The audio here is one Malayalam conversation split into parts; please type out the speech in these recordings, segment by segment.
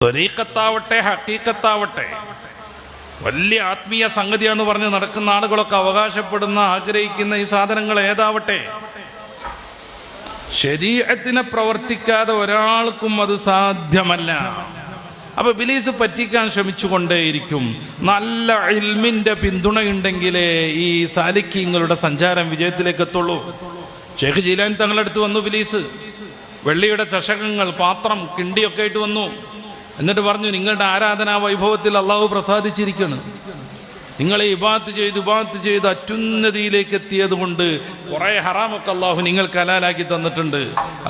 ത്വരീഖത്താവട്ടെ ഹഖീഖത്താവട്ടെ വലിയ ആത്മീയ സംഗതിയാന്ന് പറഞ്ഞ് നടക്കുന്ന ആളുകളൊക്കെ അവകാശപ്പെടുന്ന ആഗ്രഹിക്കുന്ന ഈ സാധനങ്ങൾ ഏതാവട്ടെ, ശരീഅത്തിനെ പ്രവർത്തിക്കാതെ ഒരാൾക്കും അത് സാധ്യമല്ല. അപ്പൊ ഇബ്ലീസ് പറ്റിക്കാൻ ശ്രമിച്ചുകൊണ്ടേയിരിക്കും. നല്ല ഇൽമിന്റെ പിന്തുണയുണ്ടെങ്കിലേ ഈ സാലിക്കീങ്ങളുടെ സഞ്ചാരം വിജയത്തിലേക്ക് എത്തുള്ളൂ. ഷെയ്ഖ് ജീലാനി തങ്ങളടുത്ത് വന്നു ഇബ്ലീസ്. വെള്ളിയുടെ ചഷകങ്ങൾ, പാത്രം, കിണ്ടിയൊക്കെ ആയിട്ട് വന്നു. എന്നിട്ട് പറഞ്ഞു, നിങ്ങളുടെ ആരാധനാ വൈഭവത്തിൽ അള്ളാഹു പ്രസാദിച്ചിരിക്കുകയാണ്. നിങ്ങളെ ഇബാദത്ത് ചെയ്ത് അത്യുന്നതിയിലേക്ക് എത്തിയത് കൊണ്ട് കുറെ ഹറാമൊക്കെ അള്ളാഹു നിങ്ങൾക്ക് ഹലാലാക്കി തന്നിട്ടുണ്ട്.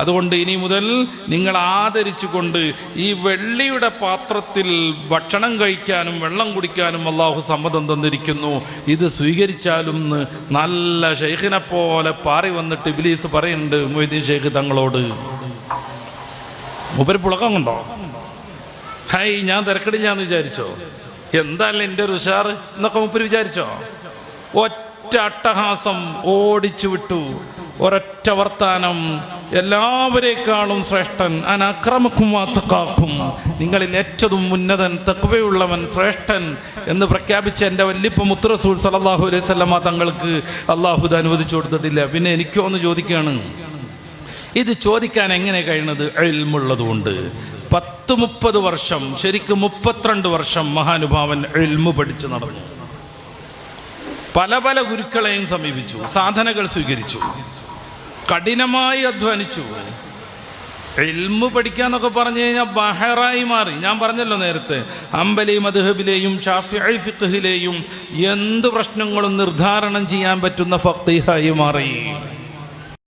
അതുകൊണ്ട് ഇനി മുതൽ നിങ്ങൾ ആദരിച്ചുകൊണ്ട് ഈ വെള്ളിയുടെ പാത്രത്തിൽ ഭക്ഷണം കഴിക്കാനും വെള്ളം കുടിക്കാനും അള്ളാഹു സമ്മതം തന്നിരിക്കുന്നു. ഇത് സ്വീകരിച്ചാലും നല്ല ഷെയ്ഖിനെ പോലെ പാറി വന്നിട്ട് ഇബ്ലീസ് പറയുന്നുണ്ട് മൊയ്തീൻ ഷെയ്ഖ് തങ്ങളോട്. മൂപ്പര് പുളക്കം കൊണ്ടോ? ഹായ്, ഞാൻ തിരക്കടില്ലാന്ന് വിചാരിച്ചോ? എന്താല്ലേ എൻ്റെ ഒരു ഉഷാറ് എന്നൊക്കെ മൂപ്പര് വിചാരിച്ചോ? ഒറ്റ അട്ടഹാസം ഓടിച്ചു വിട്ടു. ഒരൊറ്റ വർത്താനം, എല്ലാവരേക്കാളും ശ്രേഷ്ഠൻ, അനക്രമക്കും വാത്തക്കാക്കും, നിങ്ങളിൽ ഏറ്റവും ഉന്നതൻ, തഖ്വയുള്ളവൻ, ശ്രേഷ്ഠൻ എന്ന് പ്രഖ്യാപിച്ച എൻ്റെ വല്ലിപ്പ മുത്ത് റസൂൽ സല്ലല്ലാഹു അലൈഹി വസല്ലമ തങ്ങൾക്ക് അള്ളാഹു ഇത് അനുവദിച്ചു കൊടുത്തിട്ടില്ല. പിന്നെ എനിക്കോ ഒന്ന് ചോദിക്കുകയാണ്, ഇത് ചോദിക്കാൻ എങ്ങനെ കഴിയുന്നത്? ഇൽമുള്ളത് കൊണ്ട്. 10-30 വർഷം, ശരിക്കും 32 വർഷം മഹാനുഭാവൻ ഇൽമു പഠിച്ചു നടന്നു. പല പല ഗുരുക്കളെയും സമീപിച്ചു, സാധനകൾ സ്വീകരിച്ചു, കഠിനമായി അധ്വാനിച്ചു. ഇൽമു പഠിക്കാന്നൊക്കെ പറഞ്ഞു കഴിഞ്ഞാൽ ബഹറായി മാറി. ഞാൻ പറഞ്ഞല്ലോ നേരത്തെ, ഹംബലി മദ്ഹബിലെയും ഷാഫിഈ ഫിഖ്ഹിലെയും എന്ത് പ്രശ്നങ്ങളും നിർദ്ധാരണം ചെയ്യാൻ പറ്റുന്ന ഫഖീഹായി മാറി.